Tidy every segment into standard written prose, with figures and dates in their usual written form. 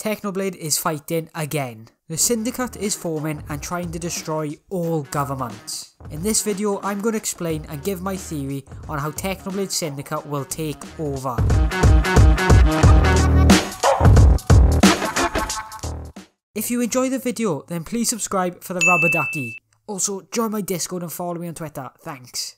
Technoblade is fighting again. The Syndicate is forming and trying to destroy all governments. In this video, I'm going to explain and give my theory on how Technoblade Syndicate will take over. If you enjoy the video, then please subscribe for the rubber ducky. Also, join my Discord and follow me on Twitter. Thanks.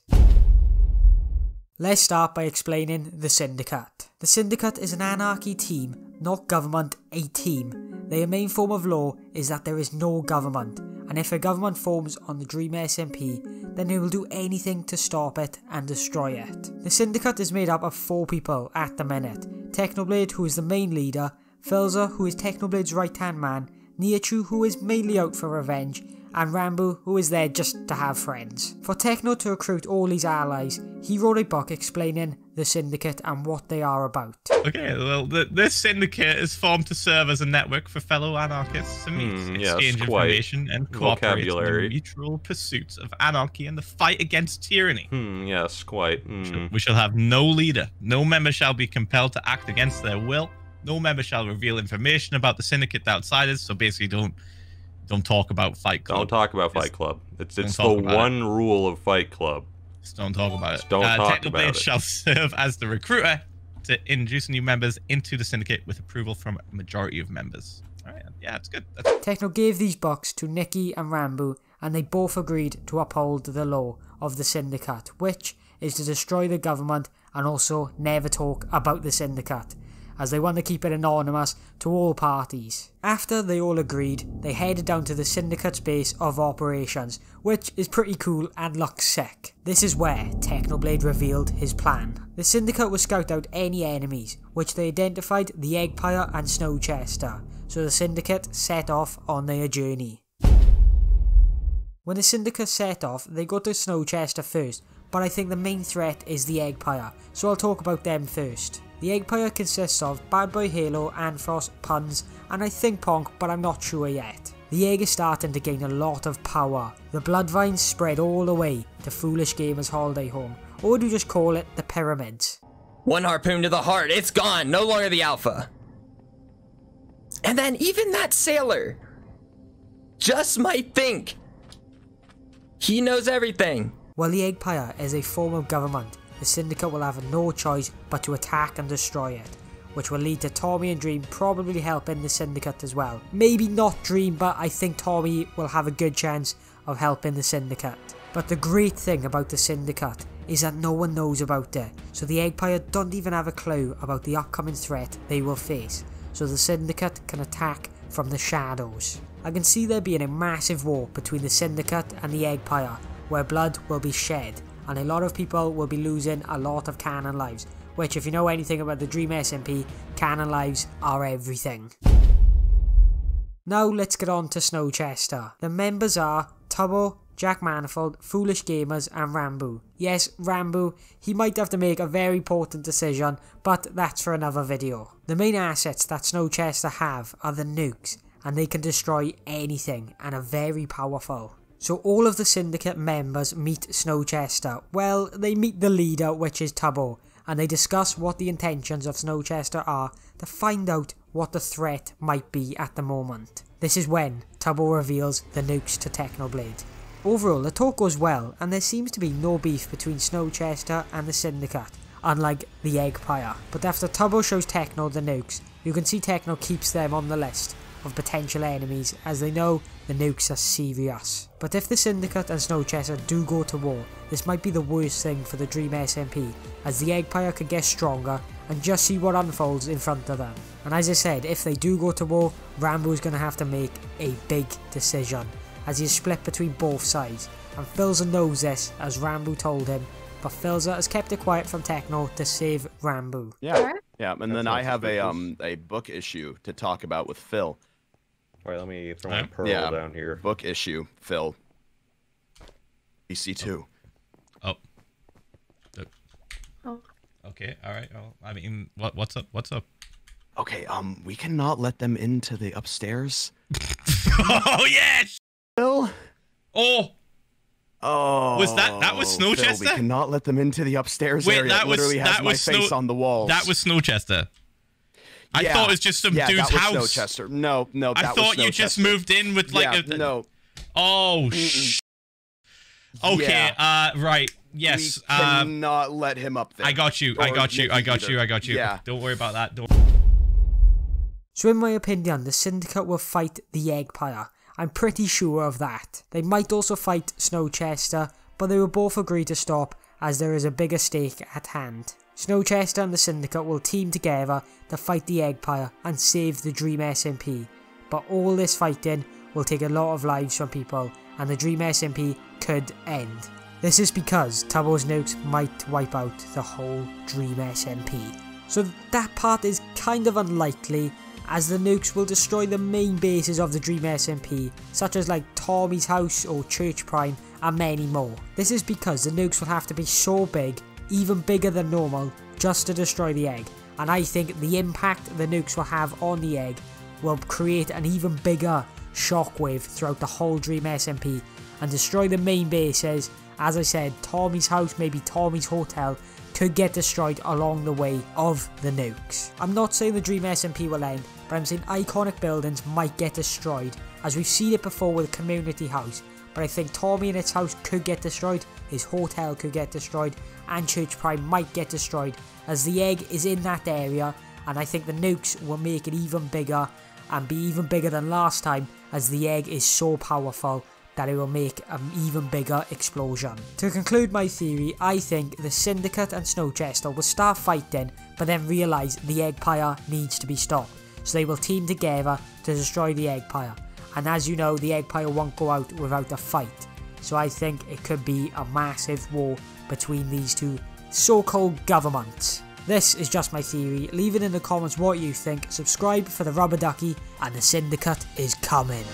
Let's start by explaining the Syndicate. The Syndicate is an anarchy team, not government, a team. Their main form of law is that there is no government, and if a government forms on the Dream SMP, then they will do anything to stop it and destroy it. The Syndicate is made up of 4 people at the minute. Technoblade, who is the main leader, Philza, who is Technoblade's right hand man, Nihachu, who is mainly out for revenge, and Ranboo, who is there just to have friends. For Techno to recruit all his allies, he wrote a book explaining the Syndicate and what they are about. Okay, well, this Syndicate is formed to serve as a network for fellow anarchists and exchange information and cooperate in the mutual pursuits of anarchy and the fight against tyranny. Yes, quite. We shall have no leader. No member shall be compelled to act against their will. No member shall reveal information about the Syndicate to outsiders. So basically, don't talk about Fight Club. Don't talk about Fight Club. It's the one rule of Fight Club. Just don't talk about it. Just don't talk about it. Technoblade shall serve as the recruiter to introduce new members into the Syndicate with approval from a majority of members. All right, yeah, it's good. Techno gave these books to Nicky and Ranboo, and they both agreed to uphold the law of the Syndicate, which is to destroy the government and also never talk about the Syndicate, as they want to keep it anonymous to all parties. After they all agreed, they headed down to the Syndicate's base of operations, which is pretty cool and looks sick. This is where Technoblade revealed his plan. The Syndicate will scout out any enemies, which they identified the Eggpire and Snowchester, so the Syndicate set off on their journey. When the Syndicate set off, they go to Snowchester first, but I think the main threat is the Eggpire, so I'll talk about them first. The Eggpire consists of Badboyhalo, Antforst, Punz, and I think Ponk, but I'm not sure yet. The egg is starting to gain a lot of power. The blood vines spread all the way to Foolish Gamer's holiday home, or would you just call it the pyramids? One harpoon to the heart, it's gone, no longer the alpha. And then even that sailor just might think he knows everything. While the Eggpire is a form of government, the Syndicate will have no choice but to attack and destroy it, which will lead to Tommy and Dream probably helping the Syndicate as well. Maybe not Dream, but I think Tommy will have a good chance of helping the Syndicate. But the great thing about the Syndicate is that no one knows about it, so the Eggpire don't even have a clue about the upcoming threat they will face, so the Syndicate can attack from the shadows. I can see there being a massive war between the Syndicate and the Eggpire, where blood will be shed, and a lot of people will be losing a lot of canon lives, which if you know anything about the Dream SMP, canon lives are everything. Now let's get on to Snowchester. The members are Tubbo, Jack Manifold, Foolish Gamers and Ranboo. Yes, Ranboo, he might have to make a very important decision, but that's for another video. The main assets that Snowchester have are the nukes, and they can destroy anything and are very powerful. So all of the Syndicate members meet Snowchester. Well, they meet the leader, which is Tubbo, and they discuss what the intentions of Snowchester are to find out what the threat might be at the moment. This is when Tubbo reveals the nukes to Technoblade. Overall, the talk goes well, and there seems to be no beef between Snowchester and the Syndicate, unlike the Eggpire. But after Tubbo shows Techno the nukes, you can see Techno keeps them on the list of potential enemies, as they know the nukes are serious. But if the Syndicate and Snowchester do go to war, this might be the worst thing for the Dream SMP, as the Eggpire can get stronger and just see what unfolds in front of them. And as I said, if they do go to war, Ranboo is going to have to make a big decision, as he is split between both sides, and Philza knows this, as Ranboo told him, but Philza has kept it quiet from Techno to save Ranboo. Yeah, and then I have a book issue to talk about with Phil. Alright, let me throw my pearl down here. Book issue, Phil. EC2. Oh. Okay, alright. Well, I mean, what's up? What's up? Okay, we cannot let them into the upstairs. Oh, yes! Phil? Oh! Oh, was that was Snowchester? Phil, we cannot let them into the upstairs area. It literally has my face on the walls. That was Snowchester. I thought it was just some dude's house. Snowchester. No, I thought you just moved in with like no. Oh, okay, right. Yes. We cannot let him up there. I got you. Yeah. Don't worry about that. So in my opinion, the Syndicate will fight the Eggpire. I'm pretty sure of that. They might also fight Snowchester, but they will both agree to stop as there is a bigger stake at hand. Snowchester and the Syndicate will team together to fight the Eggpire and save the Dream SMP. But all this fighting will take a lot of lives from people and the Dream SMP could end. This is because Tubbo's nukes might wipe out the whole Dream SMP. So that part is kind of unlikely, as the nukes will destroy the main bases of the Dream SMP, such as like Tommy's house or Church Prime and many more. This is because the nukes will have to be so big, even bigger than normal, just to destroy the egg, and I think the impact the nukes will have on the egg will create an even bigger shockwave throughout the whole Dream SMP and destroy the main bases. As I said, Tommy's house, maybe Tommy's hotel, could get destroyed along the way of the nukes. I'm not saying the Dream SMP will end, but I'm saying iconic buildings might get destroyed, as we've seen it before with the community house. But I think Tommyinnit's house could get destroyed, his hotel could get destroyed, and Church Prime might get destroyed, as the egg is in that area, and I think the nukes will make it even bigger, and be even bigger than last time, as the egg is so powerful that it will make an even bigger explosion. To conclude my theory, I think the Syndicate and Snowchester will start fighting, but then realise the Eggpire needs to be stopped, so they will team together to destroy the Eggpire. And as you know, the Eggpire won't go out without a fight, so I think it could be a massive war between these two so-called governments. This is just my theory. Leave it in the comments what you think, subscribe for the rubber ducky, and the Syndicate is coming.